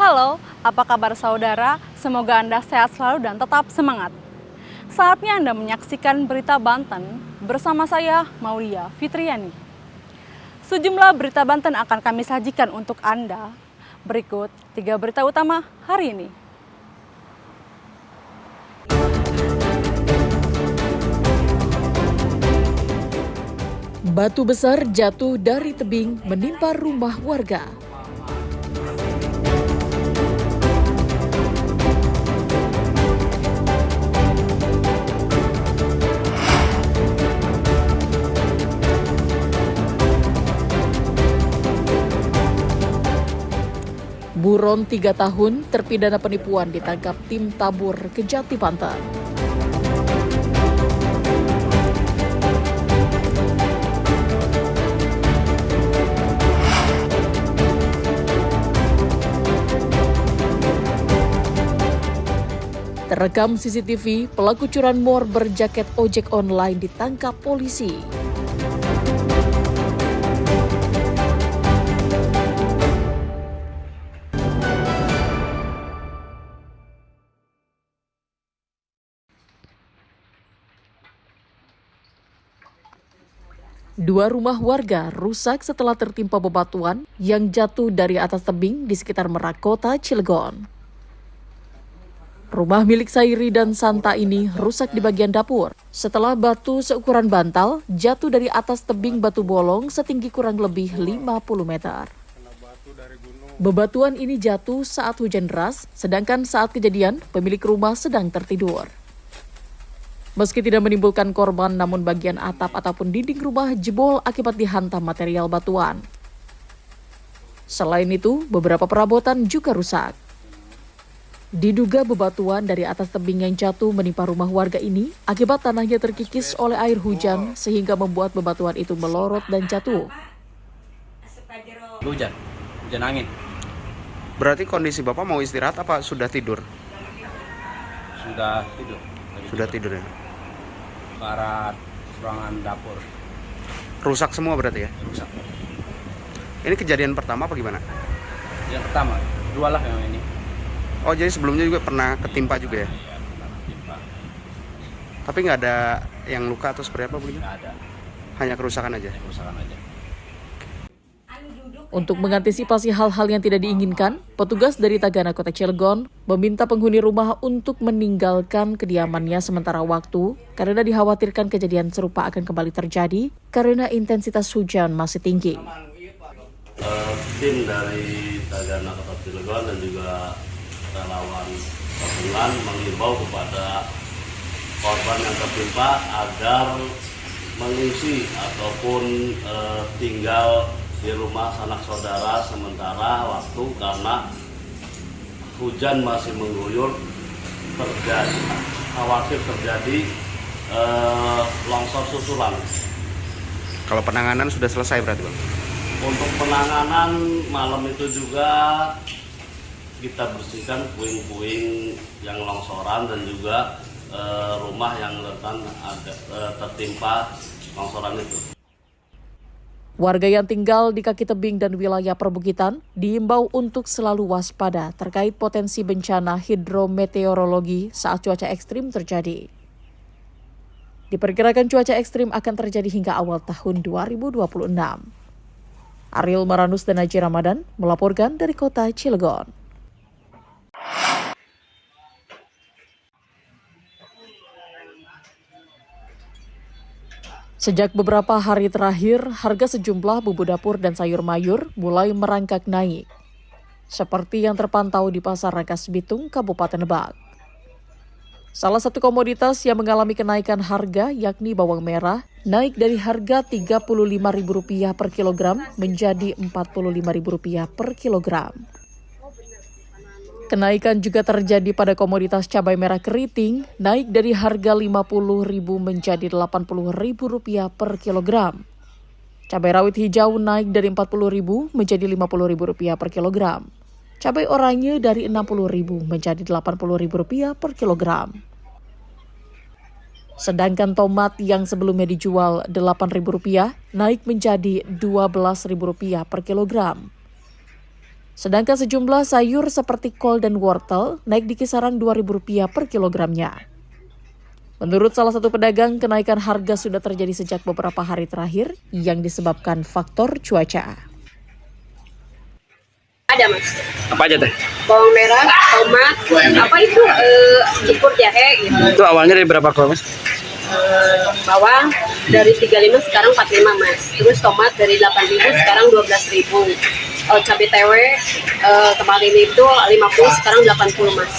Halo, apa kabar saudara? Semoga Anda sehat selalu dan tetap semangat. Saatnya Anda menyaksikan Berita Banten bersama saya, Maulia Fitriani. Sejumlah berita Banten akan kami sajikan untuk Anda. Berikut 3 berita utama hari ini. Batu besar jatuh dari tebing menimpa rumah warga. Buron 3 tahun terpidana penipuan ditangkap tim tabur Kejati Banten. Terekam CCTV, pelaku curanmor berjaket ojek online ditangkap polisi. Dua rumah warga rusak setelah tertimpa bebatuan yang jatuh dari atas tebing di sekitar Merak Kota, Cilegon. Rumah milik Sairi dan Santa ini rusak di bagian dapur setelah batu seukuran bantal jatuh dari atas tebing batu bolong setinggi kurang lebih 50 meter. Bebatuan ini jatuh saat hujan deras, sedangkan saat kejadian pemilik rumah sedang tertidur. Meski tidak menimbulkan korban, namun bagian atap ataupun dinding rumah jebol akibat dihantam material batuan. Selain itu, beberapa perabotan juga rusak. Diduga bebatuan dari atas tebing yang jatuh menimpa rumah warga ini akibat tanahnya terkikis oleh air hujan sehingga membuat bebatuan itu melorot dan jatuh. Hujan angin. Berarti kondisi Bapak mau istirahat apa sudah tidur? Sudah tidur. Sudah tidur ya? Ke arah ruangan dapur. Rusak semua berarti ya? Rusak. Ini kejadian pertama apa gimana? Yang pertama, dua lah yang ini. Oh, jadi sebelumnya juga pernah ketimpa juga ya? Iya, pernah ketimpa. Tapi nggak ada yang luka atau seperti apa begitu? Nggak ada. Hanya kerusakan aja? Kerusakan aja. Untuk mengantisipasi hal-hal yang tidak diinginkan, petugas dari Tagana Kota Cilegon meminta penghuni rumah untuk meninggalkan kediamannya sementara waktu karena dikhawatirkan kejadian serupa akan kembali terjadi karena intensitas hujan masih tinggi. Tim dari Tagana Kota Cilegon dan juga relawan gabungan mengimbau kepada korban yang tertimpa agar mengungsi ataupun tinggal di rumah sanak saudara sementara waktu karena hujan masih mengguyur, khawatir terjadi longsor susulan. Kalau penanganan sudah selesai berarti Bang? Untuk penanganan malam itu juga kita bersihkan puing-puing yang longsoran dan juga rumah yang rentan tertimpa longsoran itu. Warga yang tinggal di kaki tebing dan wilayah perbukitan diimbau untuk selalu waspada terkait potensi bencana hidrometeorologi saat cuaca ekstrim terjadi. Diperkirakan cuaca ekstrim akan terjadi hingga awal tahun 2026. Ariel Maranus dan Haji Ramadan melaporkan dari kota Cilegon. Sejak beberapa hari terakhir, harga sejumlah bumbu dapur dan sayur mayur mulai merangkak naik. Seperti yang terpantau di Pasar Rangkas Bitung, Kabupaten Lebak. Salah satu komoditas yang mengalami kenaikan harga yakni bawang merah, naik dari harga Rp35.000 per kilogram menjadi Rp45.000 per kilogram. Kenaikan juga terjadi pada komoditas cabai merah keriting, naik dari harga Rp50.000 menjadi Rp80.000 per kilogram. Cabai rawit hijau naik dari Rp40.000 menjadi Rp50.000 per kilogram. Cabai oranye dari Rp60.000 menjadi Rp80.000 per kilogram. Sedangkan tomat yang sebelumnya dijual Rp8.000 naik menjadi Rp12.000 per kilogram. Sedangkan sejumlah sayur seperti kol dan wortel naik di kisaran Rp2.000 per kilogramnya. Menurut salah satu pedagang, kenaikan harga sudah terjadi sejak beberapa hari terakhir yang disebabkan faktor cuaca. Ada mas, Apa aja teh? bawang merah, tomat, apa itu cukur jahe gitu. Itu awalnya dari berapa kilo mas? Bawang dari 35 sekarang 45 mas. Terus tomat dari 8.000 sekarang 12.000. Cabai tewe kemarin itu 50 sekarang 80 mas.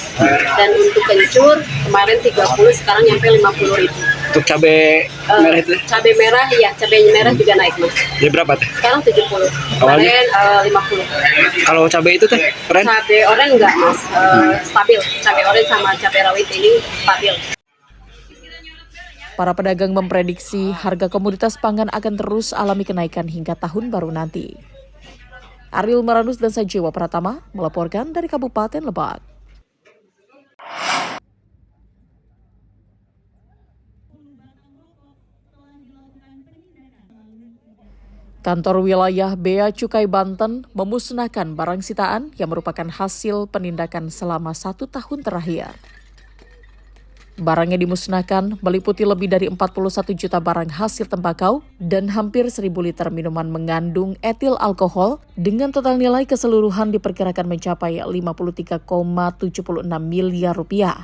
Dan untuk kencur kemarin 30 sekarang nyampe 50.000. Untuk cabai merah itu Cabai merah ya, cabai merah juga naik mas. dari berapa teh? Sekarang 70. Kemarin 50. Kalau cabai itu teh keren? Cabai oranye enggak mas, stabil. Cabai oranye sama cabai rawit ini stabil. Para pedagang memprediksi harga komoditas pangan akan terus alami kenaikan hingga tahun baru nanti. Ariel Maranus dan Sajewa Pratama melaporkan dari Kabupaten Lebak. Kantor wilayah Bea Cukai Banten memusnahkan barang sitaan yang merupakan hasil penindakan selama 1 tahun terakhir. Barang yang dimusnahkan meliputi lebih dari 41 juta barang hasil tembakau dan hampir 1.000 liter minuman mengandung etil alkohol dengan total nilai keseluruhan diperkirakan mencapai 53,76 miliar rupiah.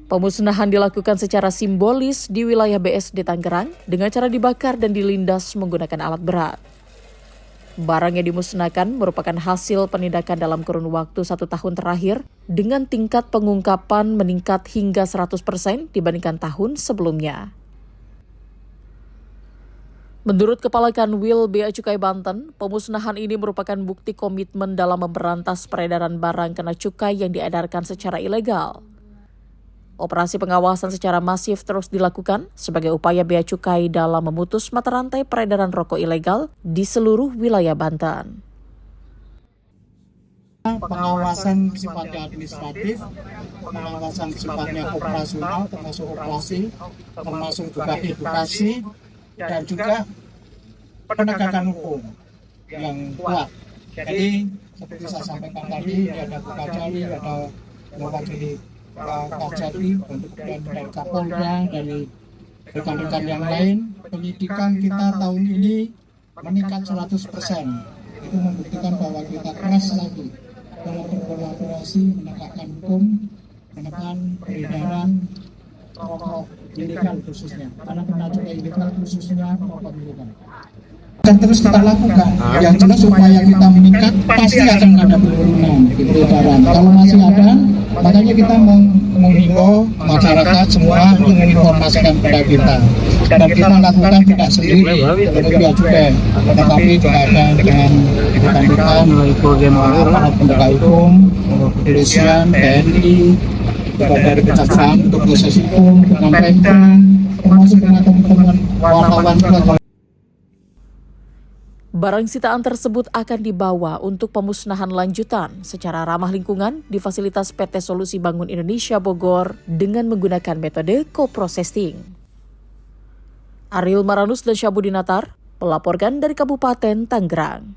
Pemusnahan dilakukan secara simbolis di wilayah BSD Tangerang dengan cara dibakar dan dilindas menggunakan alat berat. Barang yang dimusnahkan merupakan hasil penindakan dalam kurun waktu 1 tahun terakhir dengan tingkat pengungkapan meningkat hingga 100% dibandingkan tahun sebelumnya. Menurut Kepala Kanwil Bea Cukai Banten, pemusnahan ini merupakan bukti komitmen dalam memberantas peredaran barang kena cukai yang diedarkan secara ilegal. Operasi pengawasan secara masif terus dilakukan sebagai upaya Bea Cukai dalam memutus mata rantai peredaran rokok ilegal di seluruh wilayah Banten. Pengawasan sifatnya administratif, pengawasan sifatnya operasional, termasuk operasi, termasuk juga edukasi, dan juga penegakan hukum yang kuat. Jadi seperti saya sampaikan tadi, ada Bukajali, ada mewakili Kajati, kemudian dari Kapolda, dari rekan-rekan yang lain. Penyidikan kita tahun ini meningkat 100%. Itu membuktikan bahwa kita keras lagi dalam berkolaborasi menegakkan hukum, menekan peredaran rokok ilegal khususnya. Karena kena cukai ilegal khususnya rokok ilegal. Akan terus kita lakukan. Yang jelas supaya kita meningkat pasti akan ada penurunan di peredaran. Kalau masih ada, makanya kita menghimbau masyarakat semua untuk menginformasikan kepada kita. Dan kita lakukan tidak sendiri oleh Bea Cukai, tetapi juga ada dengan rekan-rekan aparat penegak hukum, kepolisian, TNI, juga dari kejaksaan untuk proses hukum, dengan Pemda, termasuk dengan teman-teman wartawan juga. Barang sitaan tersebut akan dibawa untuk pemusnahan lanjutan secara ramah lingkungan di fasilitas PT Solusi Bangun Indonesia Bogor dengan menggunakan metode co-processing. Ariel Maranus dan Syabudinatar melaporkan dari Kabupaten Tangerang.